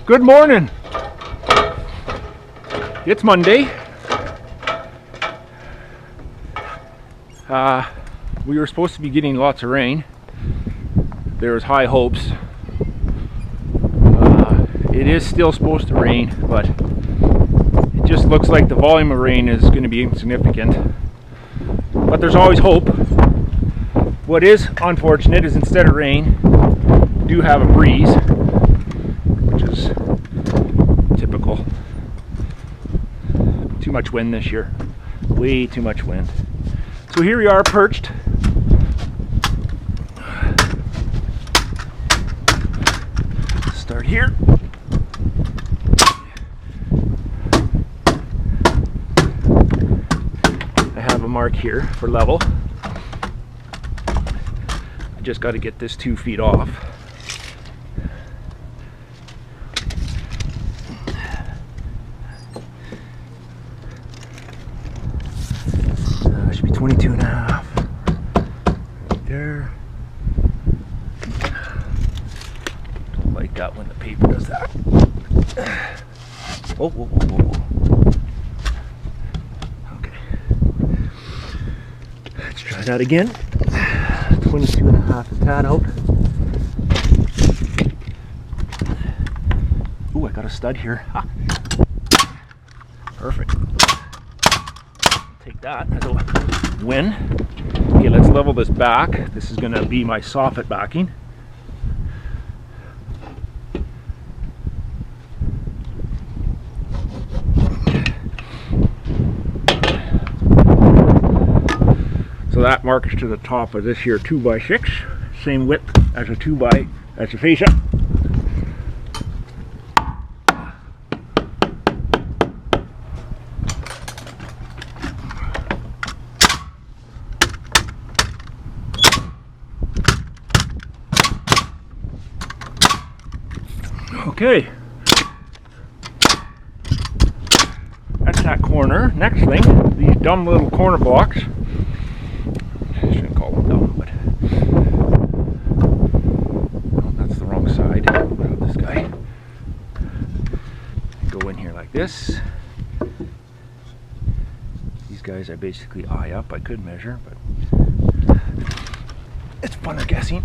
Good morning. It's Monday. We were supposed to be getting lots of rain. There's high hopes. It is still supposed to rain, but it just looks like the volume of rain is going to be insignificant. But there's always hope. What is unfortunate is instead of rain, we do have a breeze, which is typical. Too much wind this year. Way too much wind. So here we are perched. Start here. I have a mark here for level. I just got to get this 2 feet off. Should be 22 and a half. Right there. Don't like that when the paper does that. Whoa, whoa, whoa, whoa, whoa. Okay. Let's try that again. 22 and a half is that out. Ooh, I got a stud here. Ha. Perfect. Take that as a win. Okay, let's level this back. This is going to be my soffit backing. So that marks to the top of this here 2x6, same width as a as a fascia. Okay, that's that corner. Next thing, these dumb little corner blocks. I shouldn't call them dumb, but oh, that's the wrong side. What about this guy? Go in here like this. These guys I basically eye up. I could measure, but it's funner guessing.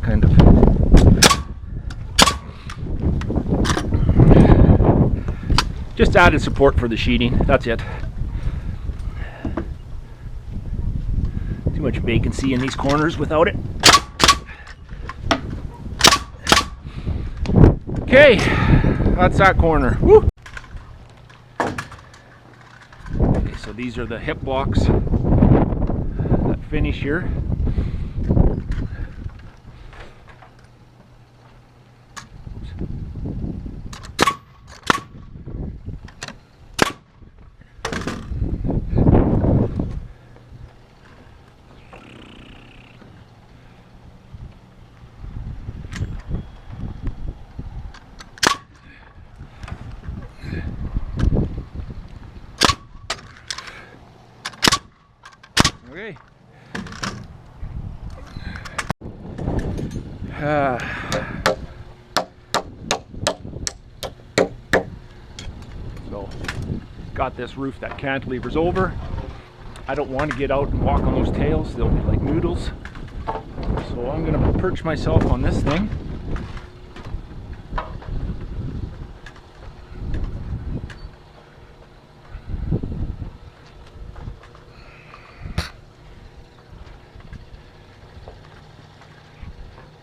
Kind of. Just added support for the sheeting, that's it. Too much vacancy in these corners without it. Okay, that's that corner. Woo! Okay, so these are the hip blocks that finish here. Okay. So, got this roof that cantilevers over. I don't want to get out and walk on those tails. They'll be like noodles. So I'm going to perch myself on this thing.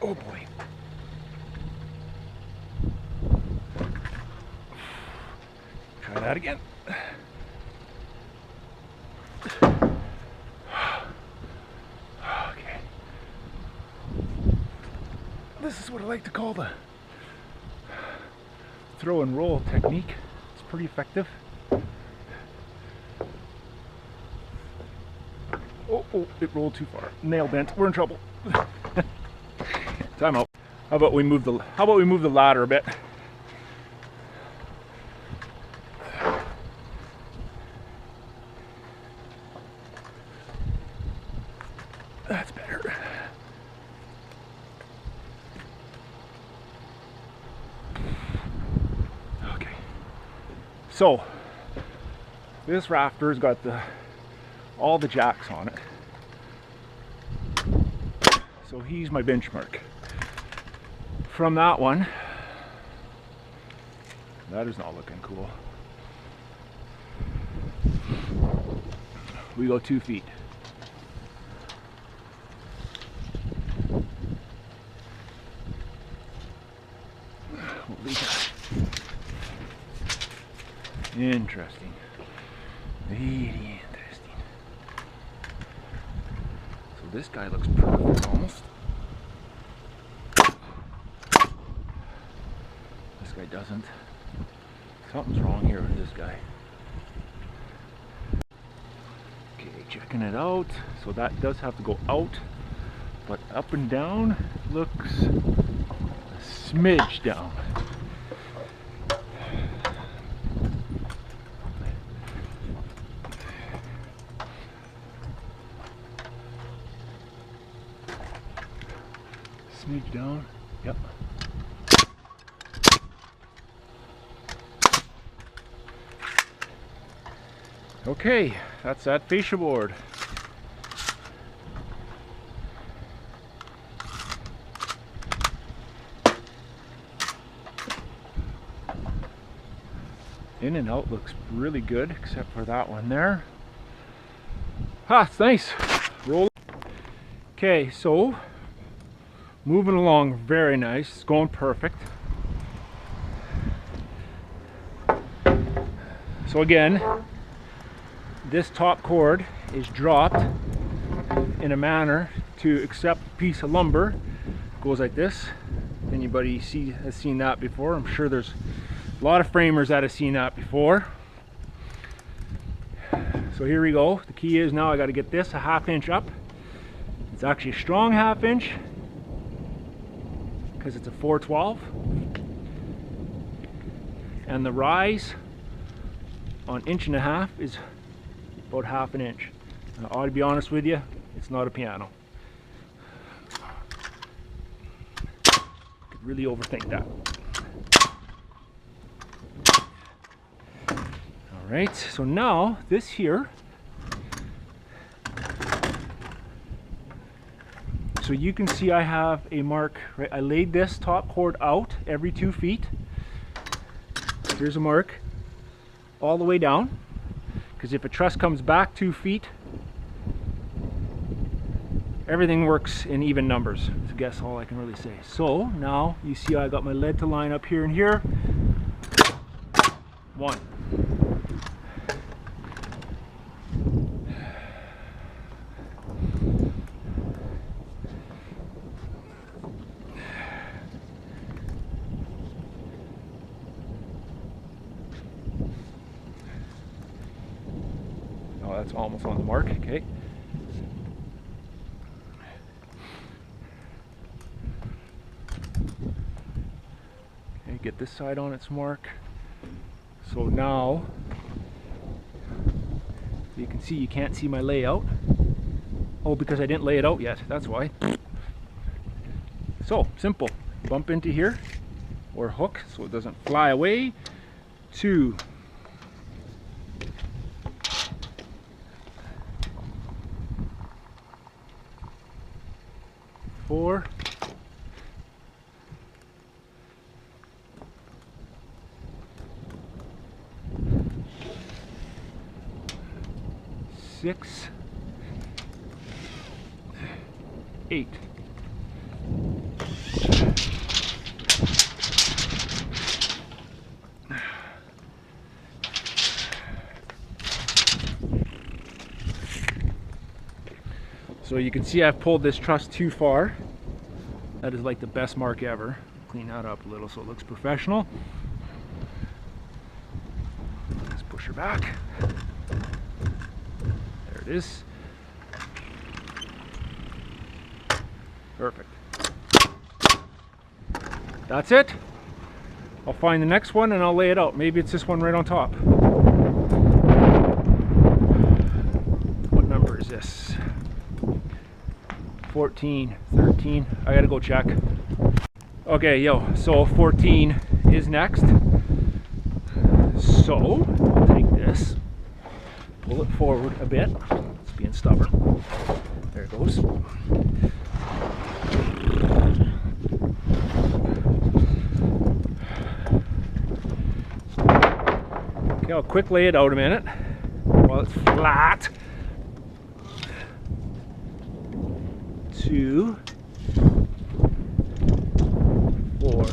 Oh boy. Try that again. Okay. This is what I like to call the throw and roll technique. It's pretty effective. Oh, it rolled too far. Nail bent. We're in trouble. Time out. How about we move the ladder a bit? That's better. So this rafter's got all the jacks on it. So he's my benchmark. From that one, that is not looking cool. We go 2 feet. We'll leave that. Interesting. Very interesting. So this guy looks perfect almost. This guy doesn't. Something's wrong here with this guy. Okay, checking it out. So that does have to go out, but up and down looks a smidge down. Smidge down. Yep. Okay, that's that fascia board. In and out looks really good, except for that one there. Ah, it's nice. Roll. Okay, so moving along very nice. It's going perfect. So again, this top cord is dropped in a manner to accept a piece of lumber. It goes like this. Anybody has seen that before? I'm sure there's a lot of framers that have seen that before. So here we go. The key is now I got to get this a 1/2 inch up. It's actually a strong 1/2 inch because it's a 412, and the rise on 1.5 inches is about 1/2 inch. Now, I ought to be honest with you, it's not a piano. Could really overthink that. All right, so now this here, so you can see I have a mark, right? I laid this top cord out every 2 feet. Here's a mark all the way down, because if a truss comes back 2 feet, everything works in even numbers. I guess all I can really say. So now you see I got my lead to line up here and here. 1. Oh, that's almost on the mark. Okay. Okay, get this side on its mark. So now you can see you can't see my layout. Oh, because I didn't lay it out yet. That's why. So simple. Bump into here or hook so it doesn't fly away. 2. 4. 6. 8. So you can see I've pulled this truss too far. That is like the best mark ever. Clean that up a little so it looks professional. Let's push her back. There it is. Perfect. That's it. I'll find the next one and I'll lay it out. Maybe it's this one right on top. What number is this? 14, 13. I gotta go check. Okay, so 14 is next. So I'll take this, pull it forward a bit. It's being stubborn. There it goes. Okay, I'll quick lay it out a minute while it's flat. 2, 4.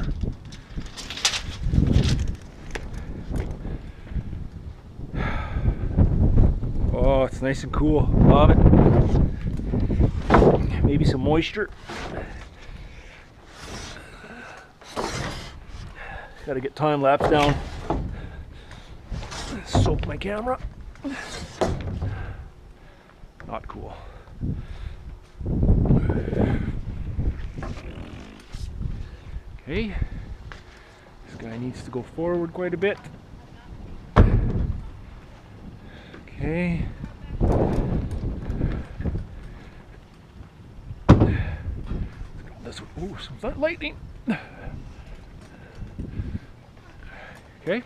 Oh, it's nice and cool. Love it. Maybe some moisture. Gotta get time lapse down. Soak my camera. Not cool. Okay. This guy needs to go forward quite a bit. Okay. This one. Ooh, some lightning. Okay.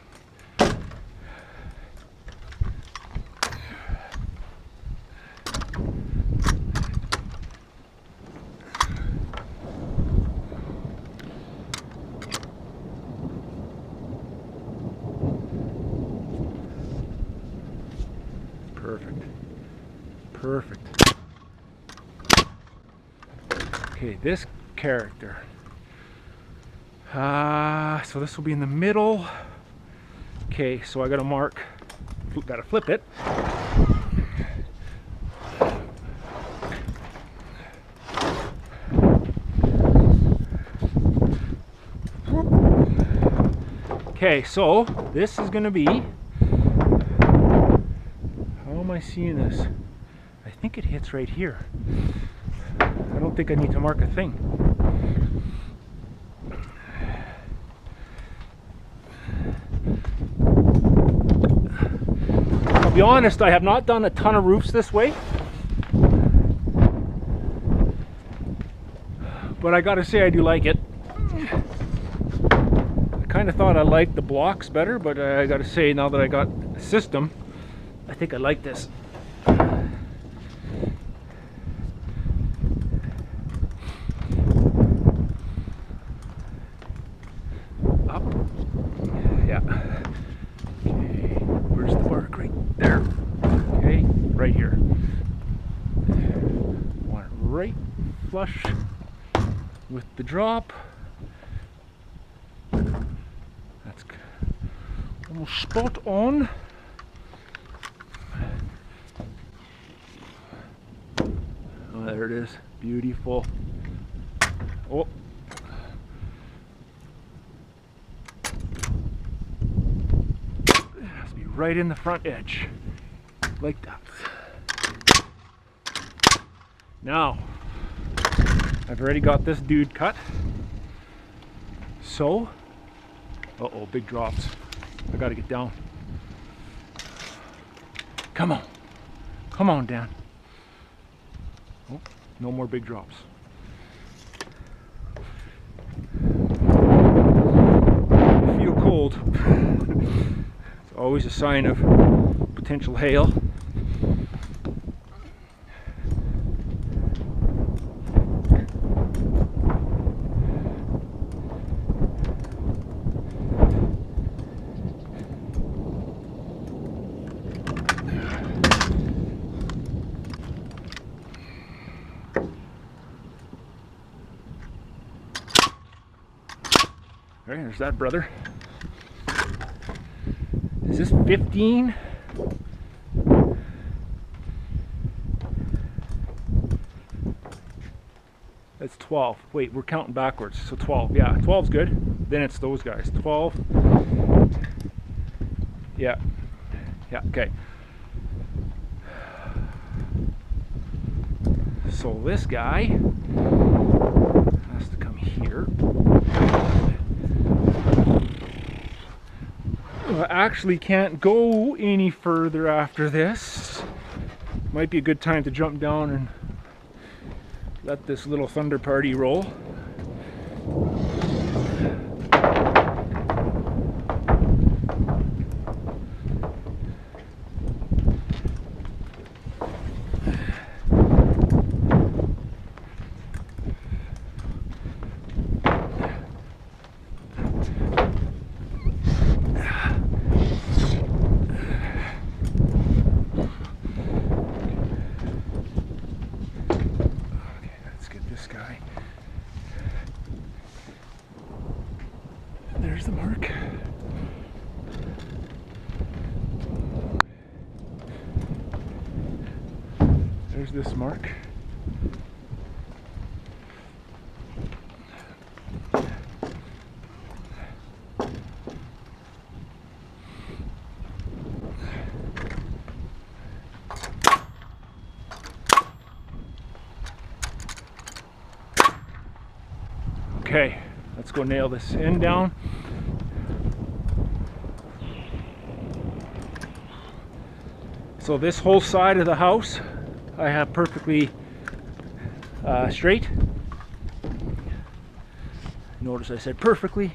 Perfect. Perfect. Okay, this character. So this will be in the middle. Okay, so I gotta mark, gotta flip it. Okay, so this is gonna be, how am I seeing this? I think it hits right here. I don't think I need to mark a thing. I'll be honest, I have not done a ton of roofs this way. But I gotta say I do like it. I kind of thought I liked the blocks better, but I gotta say now that I got a system, I think I like this. Up. Yeah. Okay. Where's the mark? Right there. Okay. Right here. Want it right flush with the drop. That's almost spot on. Oh, there it is. Beautiful. Oh. It has to be right in the front edge. Like that. Now, I've already got this dude cut. So, uh-oh, big drops. I gotta get down. Come on. Come on, Dan. Oh, no more big drops. I feel cold. It's always a sign of potential hail. All right, there's that brother. Is this 15? That's 12. Wait, we're counting backwards. So 12. Yeah, 12's good. Then it's those guys. 12. Yeah. Yeah, okay. So this guy has to come here. I actually can't go any further after this. Might be a good time to jump down and let this little thunder party roll. There's the mark. There's this mark. Okay, let's go nail this end down. So this whole side of the house I have perfectly straight. Notice I said perfectly.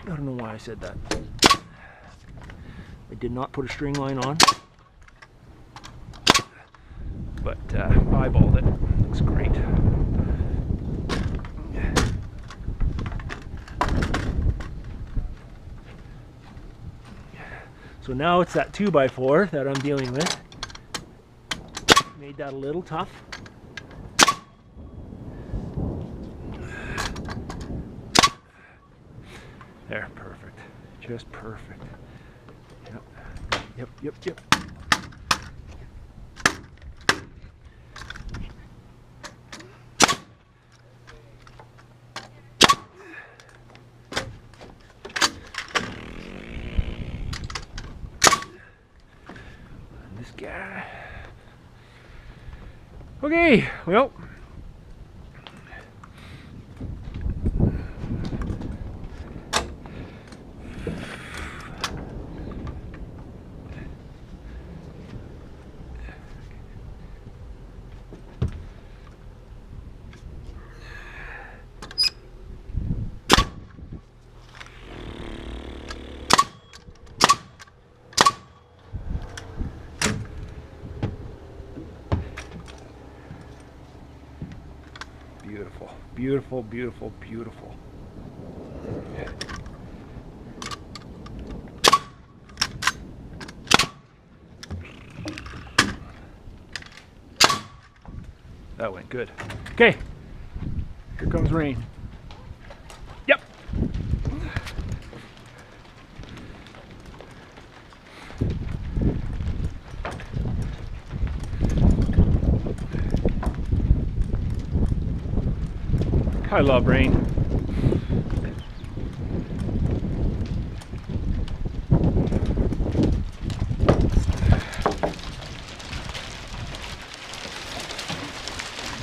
I don't know why I said that. I did not put a string line on, but eyeballed it. Looks great. So now it's that 2x4 that I'm dealing with. Made that a little tough. There, perfect. Just perfect. Yep. And this guy. Okay, well. Beautiful, beautiful, beautiful, beautiful. That went good. Okay, here comes rain. Yep. I love rain.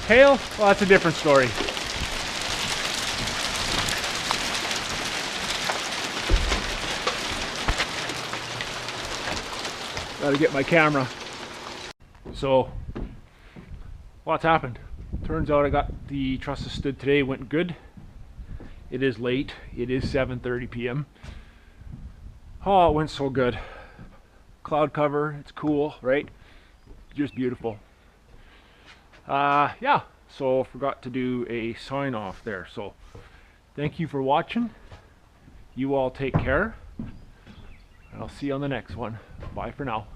Hail? Well, that's a different story. Gotta get my camera. So, what's happened? Turns out I got the trusses stood today, went good. It is late, it is 7:30 p.m. Oh, it went so good. Cloud cover, it's cool, right? Just beautiful. Yeah, so forgot to do a sign off there. So thank you for watching. You all take care. I'll see you on the next one. Bye for now.